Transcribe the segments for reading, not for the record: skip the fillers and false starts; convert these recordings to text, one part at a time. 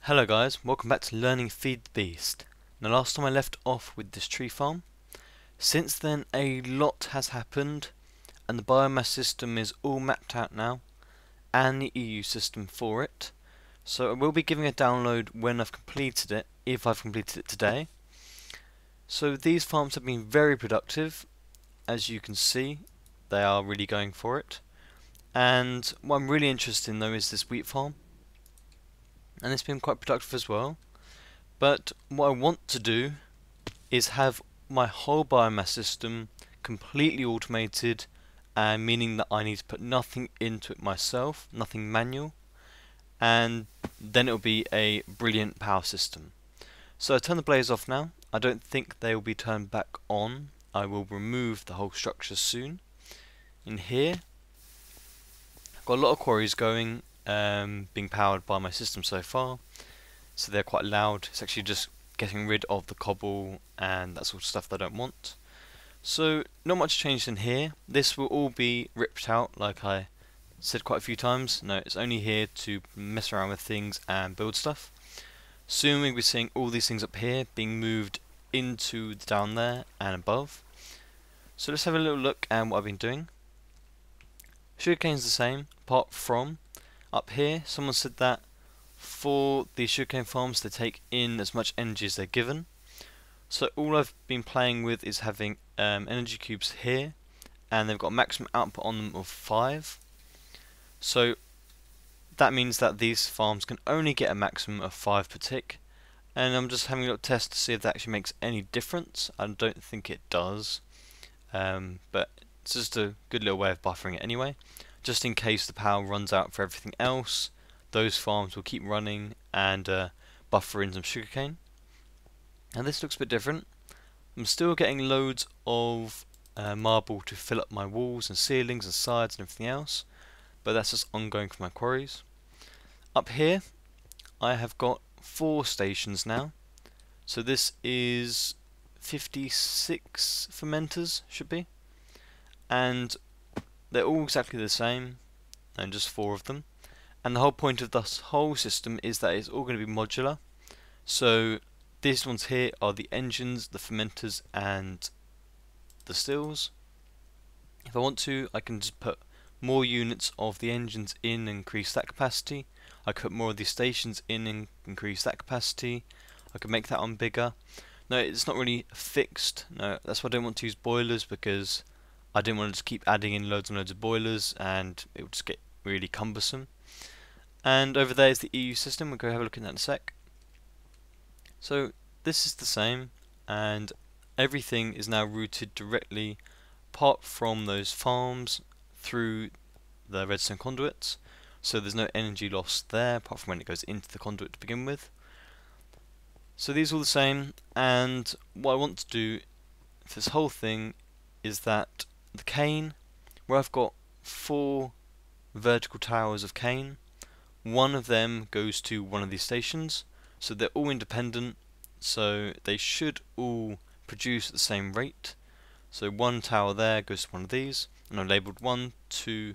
Hello guys, welcome back to Learning Feed the Beast. Now last time I left off with this tree farm. Since then a lot has happened and the biomass system is all mapped out now and the EU system for it. So I will be giving a download when I've completed it, if I've completed it today. So these farms have been very productive. As you can see, they are really going for it. And what I'm really interested in though is this wheat farm. And it's been quite productive as well. But what I want to do is have my whole biomass system completely automated, meaning that I need to put nothing into it myself, nothing manual, and then it'll be a brilliant power system. So I turn the blaze off now. I don't think they will be turned back on. I will remove the whole structure soon. In here, I've got a lot of quarries going, being powered by my system so far, so they're quite loud. It's actually just getting rid of the cobble and that sort of stuff that I don't want. So not much changed in here. This will all be ripped out, like I said quite a few times. No, it's only here to mess around with things and build stuff. Soon we'll be seeing all these things up here being moved into down there and above. So let's have a little look at what I've been doing. Sugarcane's the same, apart from up here, someone said that for the sugarcane farms they take in as much energy as they're given. So all I've been playing with is having energy cubes here, and they've got a maximum output on them of 5. So that means that these farms can only get a maximum of 5 per tick. And I'm just having a little test to see if that actually makes any difference. I don't think it does, but it's just a good little way of buffering it anyway. Just in case the power runs out for everything else, those farms will keep running and buffer in some sugarcane. And this looks a bit different. I'm still getting loads of marble to fill up my walls and ceilings and sides and everything else, but that's just ongoing for my quarries. Up here I have got 4 stations now. So this is 56 fermenters, should be, and they're all exactly the same, and just 4 of them. And the whole point of this whole system is that it's all going to be modular. So these ones here are the engines, the fermenters, and the stills. If I want to, I can just put more units of the engines in and increase that capacity. I could put more of these stations in and increase that capacity. I could make that one bigger. No, it's not really fixed. No, that's why I don't want to use boilers, because I didn't want to just keep adding in loads and loads of boilers and it would just get really cumbersome. And over there is the EU system. We'll go have a look at that in a sec. So this is the same, and everything is now routed directly, apart from those farms, through the redstone conduits. So there's no energy loss there, apart from when it goes into the conduit to begin with. So these are all the same, and what I want to do for this whole thing is that the cane, where I've got 4 vertical towers of cane, one of them goes to one of these stations, so they're all independent, so they should all produce at the same rate. So one tower there goes to one of these, and I've labelled 1, 2,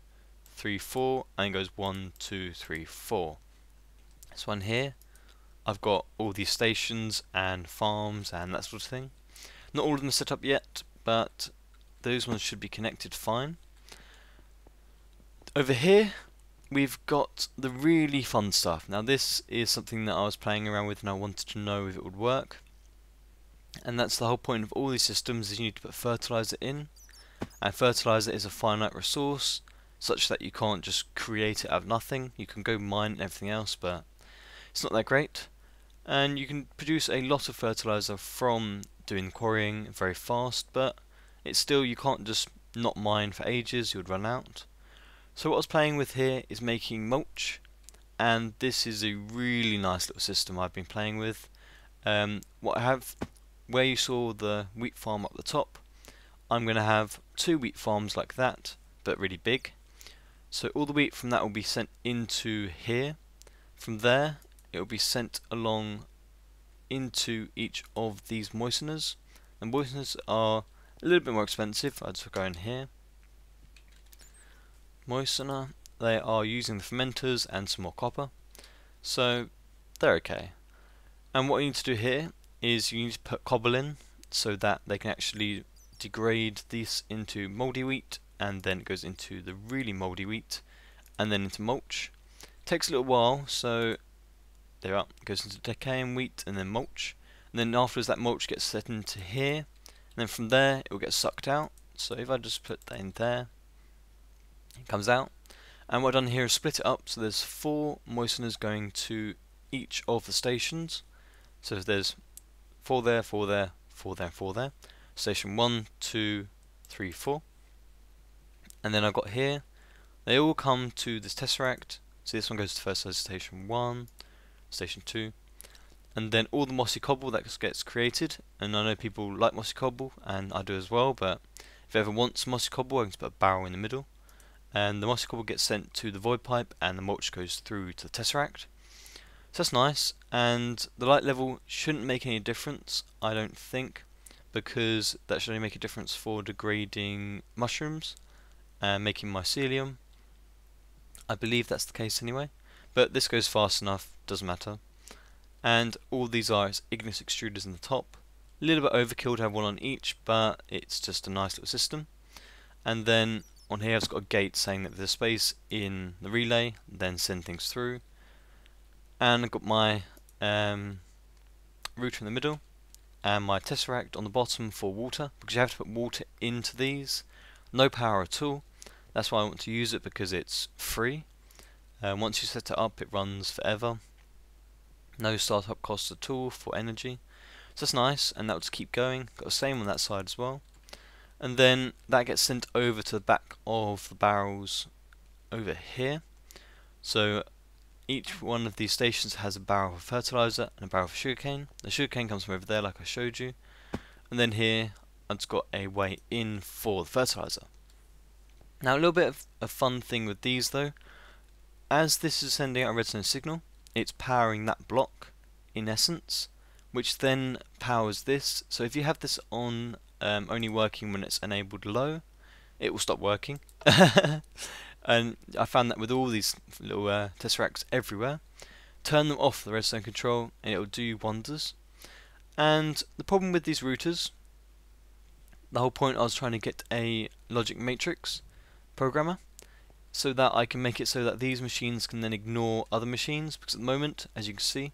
3, 4, and it goes 1, 2, 3, 4. This one here, I've got all these stations and farms and that sort of thing. Not all of them are set up yet, but those ones should be connected fine. Over here we've got the really fun stuff. Now this is something that I was playing around with and I wanted to know if it would work. And that's the whole point of all these systems, is you need to put fertilizer in. And fertilizer is a finite resource, such that you can't just create it out of nothing. You can go mine and everything else, but it's not that great. And you can produce a lot of fertilizer from doing quarrying very fast, but it's still, you can't just not mine for ages, you would run out. So what I was playing with here is making mulch, and this is a really nice little system I've been playing with. What I have, where you saw the wheat farm up the top, I'm going to have 2 wheat farms like that, but really big. So all the wheat from that will be sent into here. From there it will be sent along into each of these moisteners, and moisteners are a little bit more expensive. I'll just go in here, moistener, they are using the fermenters and some more copper. So they're okay. And what you need to do here is you need to put cobble in so that they can actually degrade this into moldy wheat, and then it goes into the really moldy wheat, and then into mulch. Takes a little while, so there up, goes into decaying wheat and then mulch, and then afterwards that mulch gets set into here, and then from there it will get sucked out. So if I just put that in there, it comes out. And what I've done here is split it up, so there's 4 moisteners going to each of the stations. So there's 4 there, 4 there, 4 there, 4 there. Station 1, 2, 3, 4. And then I've got here, they all come to this tesseract. So this one goes to first station 1, station 2. And then all the mossy cobble that gets created. And I know people like mossy cobble, and I do as well, but if you ever want some mossy cobble, I can just put a barrel in the middle. And the mossy cobble gets sent to the void pipe, and the mulch goes through to the tesseract. So that's nice, and the light level shouldn't make any difference, I don't think, because that should only make a difference for degrading mushrooms and making mycelium. I believe that's the case anyway, but this goes fast enough, doesn't matter. And all these are igneous extruders in the top. A little bit overkill to have one on each, but it's just a nice little system. And then on here I've got a gate saying that there's space in the relay, then send things through. And I've got my router in the middle, and my tesseract on the bottom for water, because you have to put water into these. No power at all. That's why I want to use it, because it's free. Once you set it up, it runs forever. No startup costs at all for energy. So that's nice, and that will just keep going. Got the same on that side as well. And then that gets sent over to the back of the barrels over here. So each one of these stations has a barrel of fertilizer and a barrel of sugarcane. The sugarcane comes from over there, like I showed you. And then here I've just got a way in for the fertilizer. Now a little bit of a fun thing with these though. As this is sending out a redstone signal, it's powering that block in essence, which then powers this. So if you have this on only working when it's enabled low, it will stop working. And I found that with all these little tesseracts everywhere. Turn them off the redstone control and it will do wonders. And the problem with these routers, the whole point I was trying to get a logic matrix programmer, so that I can make it so that these machines can then ignore other machines, because at the moment, as you can see,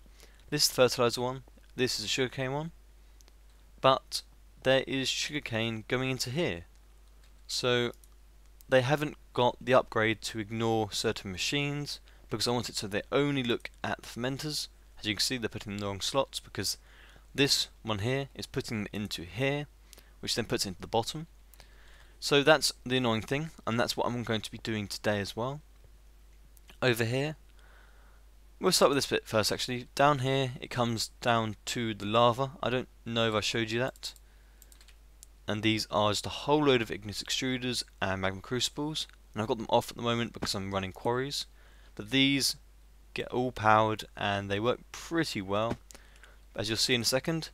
this is the fertilizer one, this is a sugarcane one, but there is sugarcane going into here. So they haven't got the upgrade to ignore certain machines, because I want it so they only look at the fermenters. As you can see, they're putting in the wrong slots, because this one here is putting them into here, which then puts it into the bottom. So that's the annoying thing, and that's what I'm going to be doing today as well. Over here, we'll start with this bit first actually. Down here, it comes down to the lava. I don't know if I showed you that. And these are just a whole load of igneous extruders and magma crucibles, and I've got them off at the moment because I'm running quarries. But these get all powered and they work pretty well. As you'll see in a second,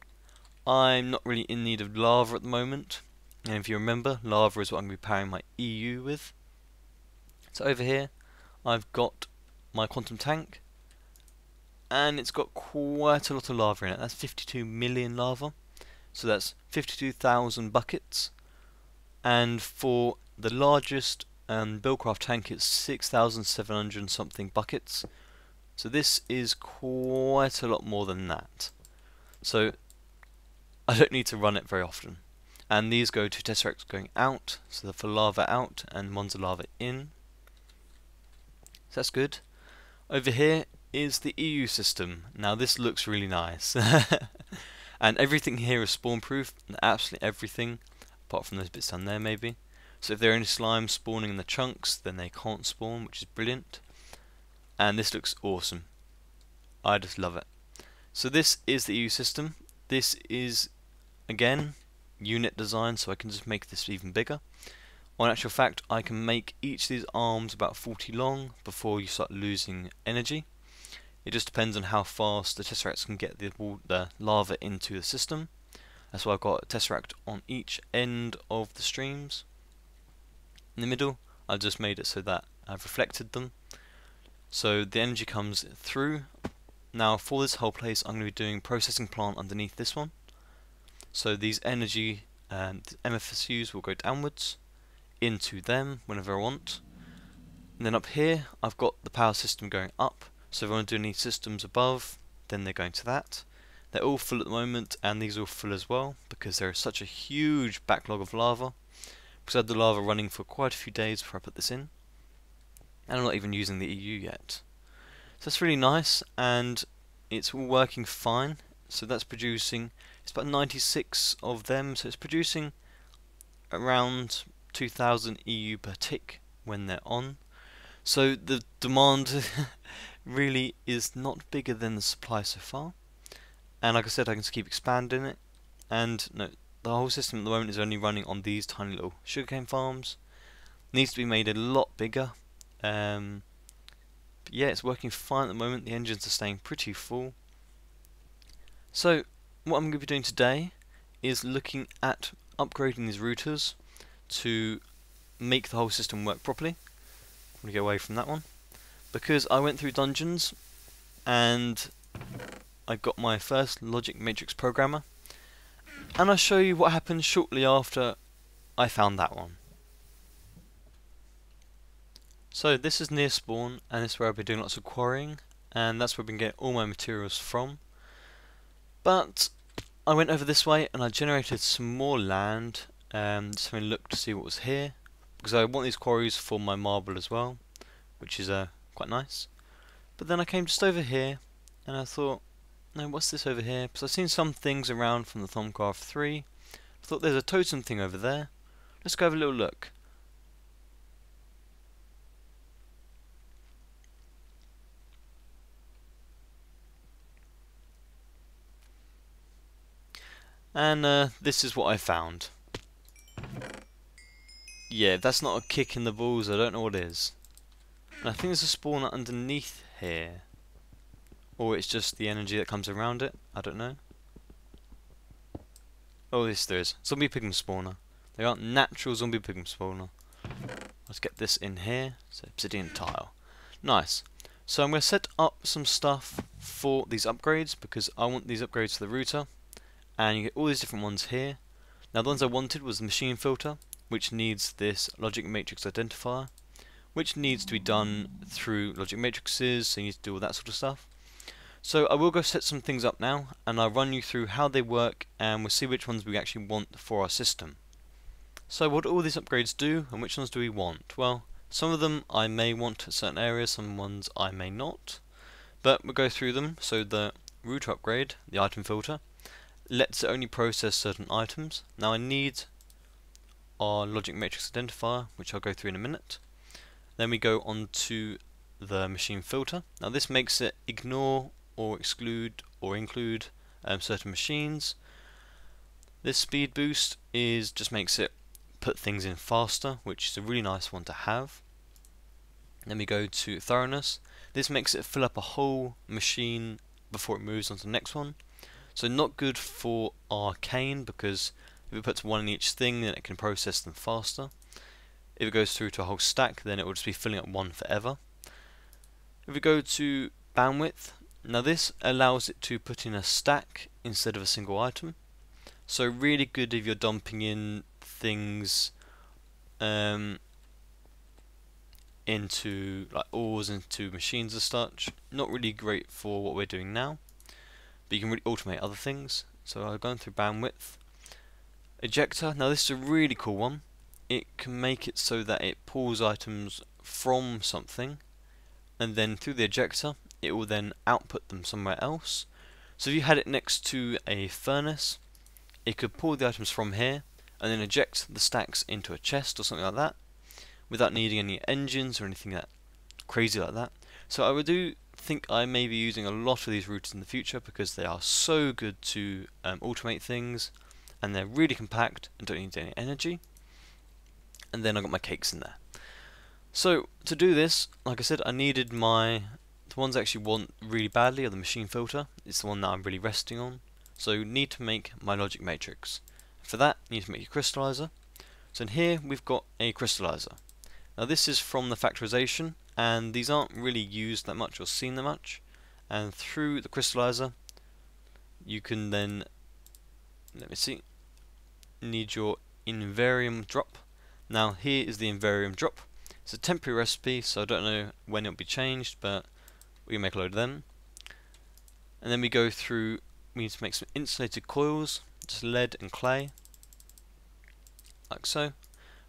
I'm not really in need of lava at the moment, and if you remember, lava is what I'm going to be powering my EU with. So over here I've got my quantum tank, and it's got quite a lot of lava in it. That's 52 million lava. So that's 52,000 buckets, and for the largest Buildcraft tank it's 6,700 and something buckets. So this is quite a lot more than that. So I don't need to run it very often. And these go to tesseracts going out, so they're for lava out and ones are lava in. So that's good. Over here is the EU system. Now this looks really nice. And everything here is spawn proof, absolutely everything, apart from those bits down there maybe. So if there are any slimes spawning in the chunks, then they can't spawn, which is brilliant. And this looks awesome. I just love it. So this is the EU system. This is, again, unit design, so I can just make this even bigger. On actual fact, I can make each of these arms about 40 long before you start losing energy. It just depends on how fast the tesseracts can get the lava into the system. That's why I've got a tesseract on each end of the streams. In the middle, I've just made it so that I've reflected them. So the energy comes through Now for this whole place I'm going to be doing processing plant underneath this one. So these energy MFSUs will go downwards into them whenever I want. And then up here I've got the power system going up, so if I want to do any systems above, then they're going to that. They're all full at the moment, and these are all full as well, because there is such a huge backlog of lava. Because I had the lava running for quite a few days before I put this in. And I'm not even using the EU yet. So that's really nice, and it's all working fine. So that's producing, it's about 96 of them, so it's producing around 2000 EU per tick when they're on. So the demand really is not bigger than the supply so far. And like I said, I can just keep expanding it. And no, the whole system at the moment is only running on these tiny little sugarcane farms. It needs to be made a lot bigger. But yeah, it's working fine at the moment. The engines are staying pretty full. So what I'm going to be doing today is looking at upgrading these routers to make the whole system work properly. I'm going to go away from that one, because I went through dungeons and I got my first logic matrix programmer, and I'll show you what happened shortly after I found that one. So this is near spawn, and this is where I've been doing lots of quarrying, and that's where I've been getting all my materials from. But I went over this way and I generated some more land, just having a look to see what was here, because I want these quarries for my marble as well, which is quite nice. But then I came just over here and I thought, no, what's this over here? Because I've seen some things around from the Thaumcraft 3. I thought there's a totem thing over there. Let's go have a little look. And this is what I found. Yeah, if that's not a kick in the balls, I don't know what is. And I think there's a spawner underneath here. Or it's just the energy that comes around it, I don't know. Oh yes there is. Zombie pigman spawner. They aren't natural zombie pigman spawner. Let's get this in here. So obsidian tile. Nice. So I'm going to set up some stuff for these upgrades, because I want these upgrades for the router. And you get all these different ones here. Now the ones I wanted was the machine filter, which needs this logic matrix identifier, which needs to be done through logic matrices, so you need to do all that sort of stuff. So I will go set some things up now, and I'll run you through how they work, and we'll see which ones we actually want for our system. So what do all these upgrades do, and which ones do we want? Well, some of them I may want at certain areas, some ones I may not, but we'll go through them. So the router upgrade, the item filter, lets it only process certain items. Now I need our logic matrix identifier, which I'll go through in a minute. Then we go on to the machine filter. Now this makes it ignore or exclude or include certain machines. This speed boost just makes it put things in faster, which is a really nice one to have. Then we go to thoroughness. This makes it fill up a whole machine before it moves on to the next one. So not good for arcane, because if it puts one in each thing, then it can process them faster. If it goes through to a whole stack, then it will just be filling up one forever. If we go to bandwidth, now this allows it to put in a stack instead of a single item. So really good if you're dumping in things into like ores into machines as such. Not really great for what we're doing now, but you can really automate other things. So I've gone through bandwidth. Ejector, now this is a really cool one. It can make it so that it pulls items from something, and then through the ejector it will then output them somewhere else. So if you had it next to a furnace, it could pull the items from here and then eject the stacks into a chest or something like that, without needing any engines or anything that crazy like that. So I do think I may be using a lot of these routers in the future, because they are so good to automate things, and they're really compact and don't need any energy. And then I got my cakes in there. So to do this, like I said, I needed the ones I actually want really badly are the machine filter. It's the one that I'm really resting on. So you need to make my logic matrix. For that, you need to make your crystallizer. So in here we've got a crystallizer. Now this is from the factorization, and these aren't really used that much or seen that much, and through the Crystallizer you can then, let me see, need your Invarium drop. Now here is the Invarium drop. It's a temporary recipe, so I don't know when it'll be changed, but we can make a load of them. And then we go through, we need to make some insulated coils, just lead and clay, like so.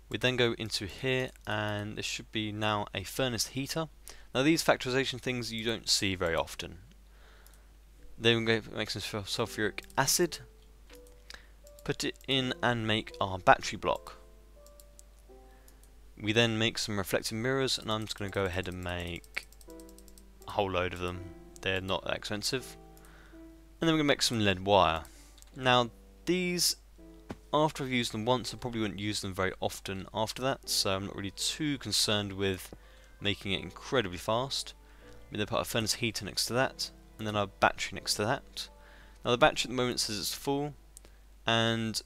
We then go into here, and there should be now a furnace heater. Now these factorization things you don't see very often. Then we go make some sulfuric acid, put it in and make our battery block. We then make some reflective mirrors, and I'm just going to go ahead and make a whole load of them. They're not that expensive. And then we're going to make some lead wire. Now these, after I've used them once, I probably wouldn't use them very often after that, so I'm not really too concerned with making it incredibly fast. We then put a furnace heater next to that, and then our battery next to that. Now the battery at the moment says it's full, and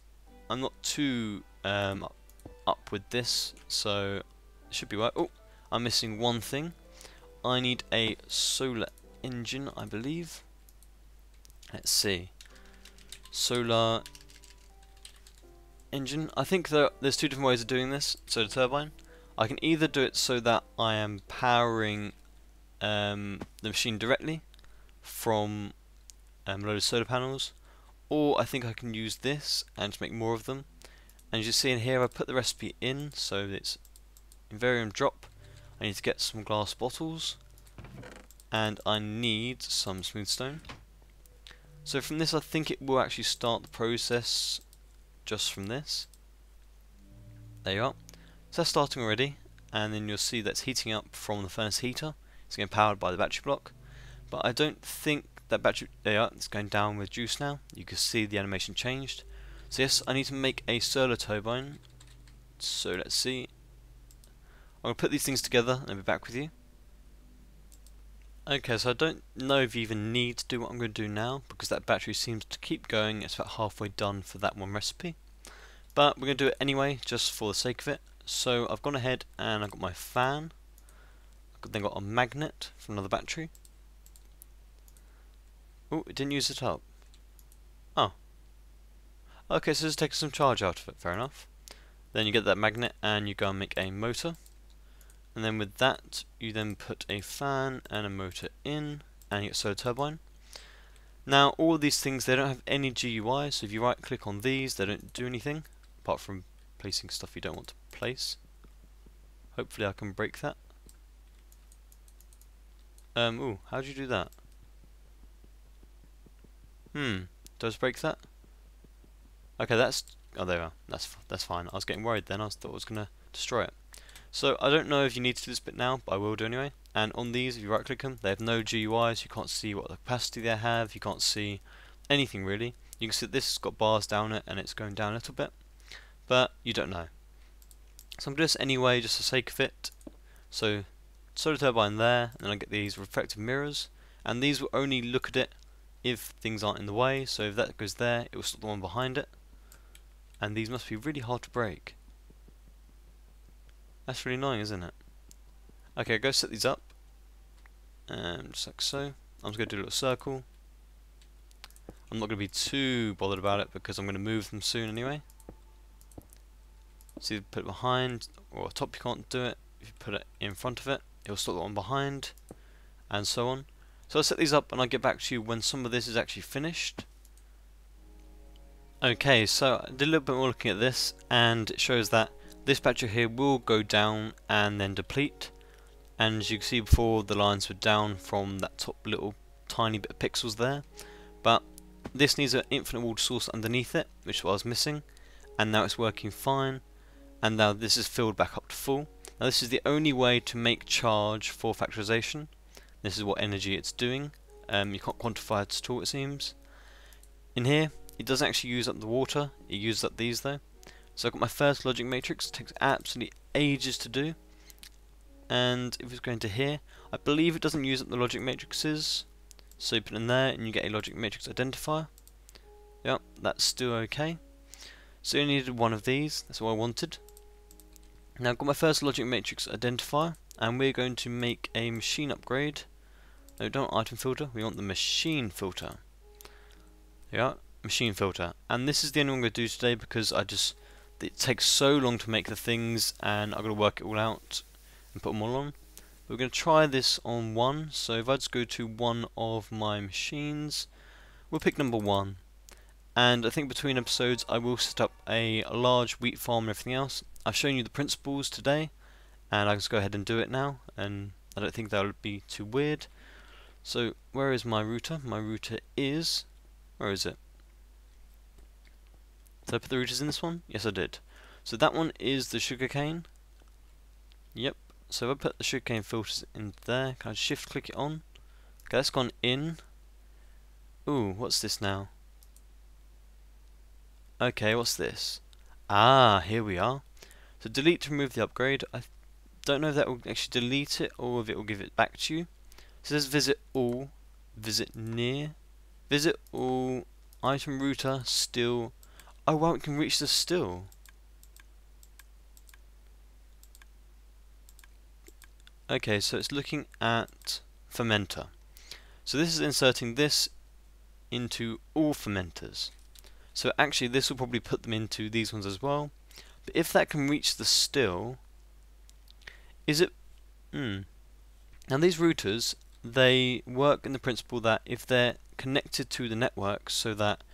I'm not too up with this, so it should be right. Oh, I'm missing one thing. I need a solar engine, I believe. Let's see. Solar engine. I think there's two different ways of doing this. So the turbine, I can either do it so that I am powering the machine directly from a load of solar panels, or I think I can use this and just make more of them. And as you see in here, I put the recipe in, so it's Invarium drop. I need to get some glass bottles, and I need some smooth stone. So from this, I think it will actually start the process just from this. There you are. So that's starting already, and then you'll see that's heating up from the furnace heater. It's getting powered by the battery block, but I don't think that battery, there you are, it's going down with juice now. You can see the animation changed. So yes, I need to make a solar turbine. So let's see. I'm going to put these things together and I'll be back with you. Okay, so I don't know if you even need to do what I'm going to do now, because that battery seems to keep going. It's about halfway done for that one recipe. But we're going to do it anyway, just for the sake of it. So I've gone ahead and I've got my fan. I've then got a magnet from another battery. Oh, it didn't use it up. Oh. Okay, so it's taking some charge out of it, fair enough. Then you get that magnet and you go and make a motor. And then with that, you then put a fan and a motor in, and you get a solar turbine. Now, all of these things, they don't have any GUI, so if you right click on these, they don't do anything, apart from placing stuff you don't want to place. Hopefully I can break that. Ooh, how do you do that? Does break that? Okay, that's, oh there we are, that's fine. I was getting worried then, I thought I was going to destroy it. So I don't know if you need to do this bit now, but I will do anyway. And on these, if you right click them, they have no GUIs, you can't see what the capacity they have, you can't see anything really. You can see that this has got bars down it and it's going down a little bit, but you don't know. So I'm going to do this anyway, just for the sake of it. So solar turbine there, and then I get these reflective mirrors, and these will only look at it if things aren't in the way. So if that goes there, it will stop the one behind it. And these must be really hard to break. That's really annoying, isn't it? Okay, go set these up. Just like so. I'm just going to do a little circle. I'm not going to be too bothered about it because I'm going to move them soon anyway. So you put it behind, or top you can't do it. If you put it in front of it, it will stop the one behind, and so on. So I'll set these up and I'll get back to you when some of this is actually finished. Okay, so I did a little bit more looking at this, and it shows that this battery here will go down and then deplete. And as you can see before, the lines were down from that top little tiny bit of pixels there. But this needs an infinite water source underneath it, which is what I was missing. And now it's working fine. And now this is filled back up to full. Now this is the only way to make charge for factorization. This is what energy it's doing. You can't quantify it at all, it seems. In here, it doesn't actually use up the water. It uses up these though. So I've got my first logic matrix. It takes absolutely ages to do. And if it's going to here, I believe it doesn't use up the logic matrices. So you put it in there and you get a logic matrix identifier. Yep, that's still okay. So you needed one of these. That's what I wanted. Now I've got my first logic matrix identifier, and we're going to make a machine upgrade No, don't item filter, we want the machine filter. Yeah, machine filter. And this is the only one I'm going to do today because it takes so long to make the things and I've got to work it all out and put them all on. We're going to try this on one, so if I just go to one of my machines, we'll pick number 1. And I think between episodes I will set up a large wheat farm and everything else. I've shown you the principles today, and I can just go ahead and do it now, and I don't think that would be too weird. So where is my router? My router is... where is it? Did I put the routers in this one? Yes, I did. So that one is the sugarcane. Yep. So if I put the sugarcane filters in there, can I shift click it on? Okay, that's gone in. Ooh, what's this now? Okay, what's this? Ah, here we are. So delete to remove the upgrade. I don't know if that will actually delete it or if it will give it back to you. It says visit all, visit near, visit all, item router, still. Oh wow, it can reach the still. Okay, so it's looking at fermenter. So this is inserting this into all fermenters. So actually this will probably put them into these ones as well. But if that can reach the still, is it... Now these routers, they work in the principle that if they're connected to the network, so that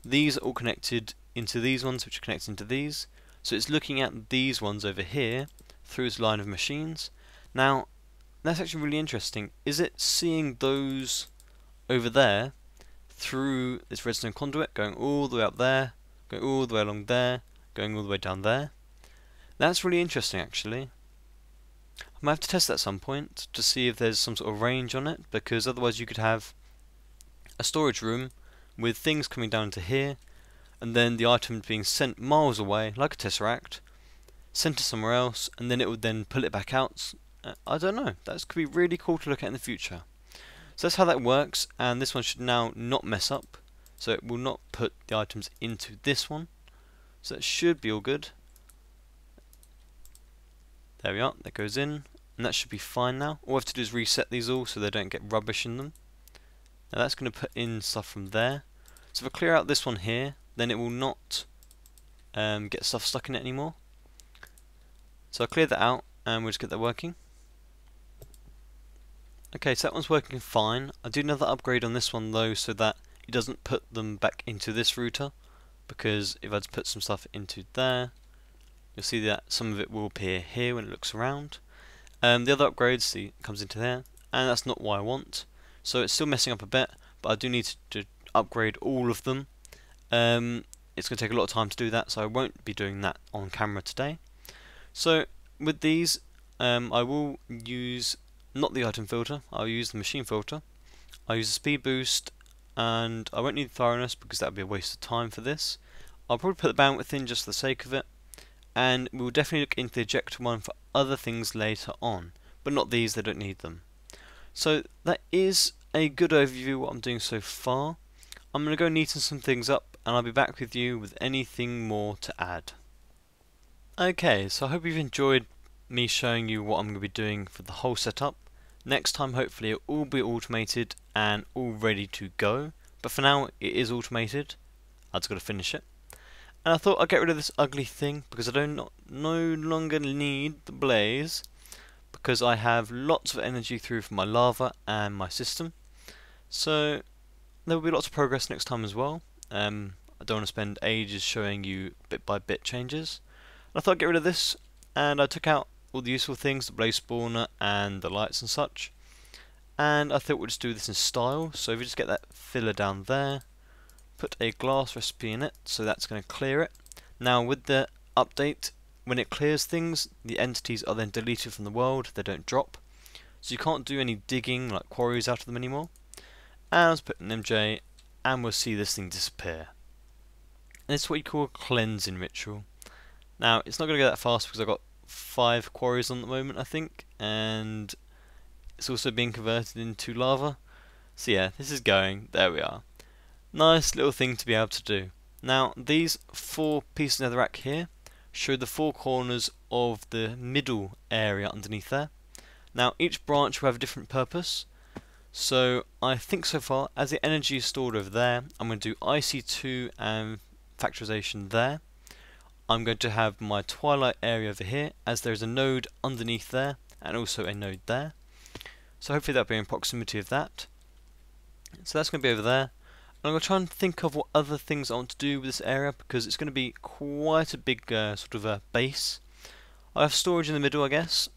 these are all connected into these ones which are connected into these, so it's looking at these ones over here through its line of machines. Now that's actually really interesting. Is it seeing those over there through this redstone conduit, going all the way up there, going all the way along there, going all the way down there? That's really interesting actually. I might have to test that at some point to see if there's some sort of range on it, because otherwise you could have a storage room with things coming down to here and then the item being sent miles away like a tesseract, sent to somewhere else, and then it would then pull it back out. I don't know, that could be really cool to look at in the future. So that's how that works, and this one should now not mess up, so it will not put the items into this one. So that should be all good. There we are, that goes in, and that should be fine now. All we have to do is reset these all so they don't get rubbish in them. Now that's going to put in stuff from there. So if I clear out this one here, then it will not get stuff stuck in it anymore. So I'll clear that out and we'll just get that working. Okay, so that one's working fine. I do another upgrade on this one though, so that it doesn't put them back into this router, because if I just put some stuff into there, you'll see that some of it will appear here when it looks around. The other upgrades, see, comes into there, and that's not what I want. So it's still messing up a bit, but I do need to upgrade all of them. It's going to take a lot of time to do that, so I won't be doing that on camera today. So with these, I will use not the item filter, I'll use the machine filter. I'll use the speed boost, and I won't need thoroughness because that would be a waste of time for this. I'll probably put the bandwidth in just for the sake of it, and we'll definitely look into the ejector one for other things later on, but not these, they don't need them. So that is a good overview of what I'm doing so far. I'm going to go neaten some things up, and I'll be back with you with anything more to add. Okay, so I hope you've enjoyed me showing you what I'm going to be doing for the whole setup. Next time hopefully it will be automated and all ready to go, but for now it is automated. I've just got to finish it. And I thought I'd get rid of this ugly thing because I no longer need the blaze, because I have lots of energy through from my lava and my system. So there will be lots of progress next time as well. I don't want to spend ages showing you bit by bit changes. And I thought I'd get rid of this, and I took out all the useful things, the blaze spawner and the lights and such. And I thought we'll just do this in style. So if you just get that filler down there, put a glass recipe in it, so that's going to clear it. Now with the update, when it clears things, the entities are then deleted from the world, they don't drop. So you can't do any digging like quarries out of them anymore. And let's put an MJ, and we'll see this thing disappear. And it's what you call a cleansing ritual. Now it's not going to go that fast because I've got 5 quarries on at the moment, I think, and it's also being converted into lava. So yeah, this is going, there we are. Nice little thing to be able to do. Now these 4 pieces of netherrack here show the 4 corners of the middle area underneath there. Now each branch will have a different purpose. So I think so far, as the energy is stored over there, I'm going to do IC2 and Factorization there. I'm going to have my Twilight area over here, as there's a node underneath there, and also a node there. So hopefully that'll be in proximity of that. So that's going to be over there. I'm going to try and think of what other things I want to do with this area, because it's going to be quite a big sort of a base. I have storage in the middle, I guess,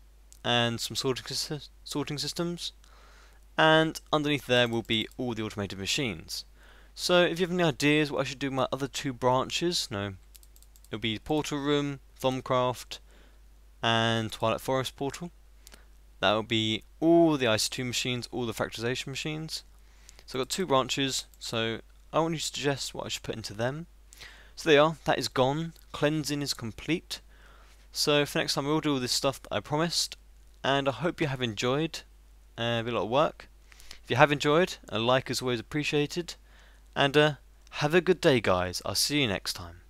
and some sorting systems. And underneath there will be all the automated machines. So if you have any ideas what I should do with my other two branches, it'll be Portal Room, Thaumcraft, and Twilight Forest Portal. That will be all the IC2 machines, all the Factorization machines. So I've got two branches, so I want you to suggest what I should put into them. So there you are, that is gone, cleansing is complete. So for next time we'll do all this stuff that I promised, and I hope you have enjoyed. A lot of work. If you have enjoyed, a like is always appreciated, and have a good day guys. I'll see you next time.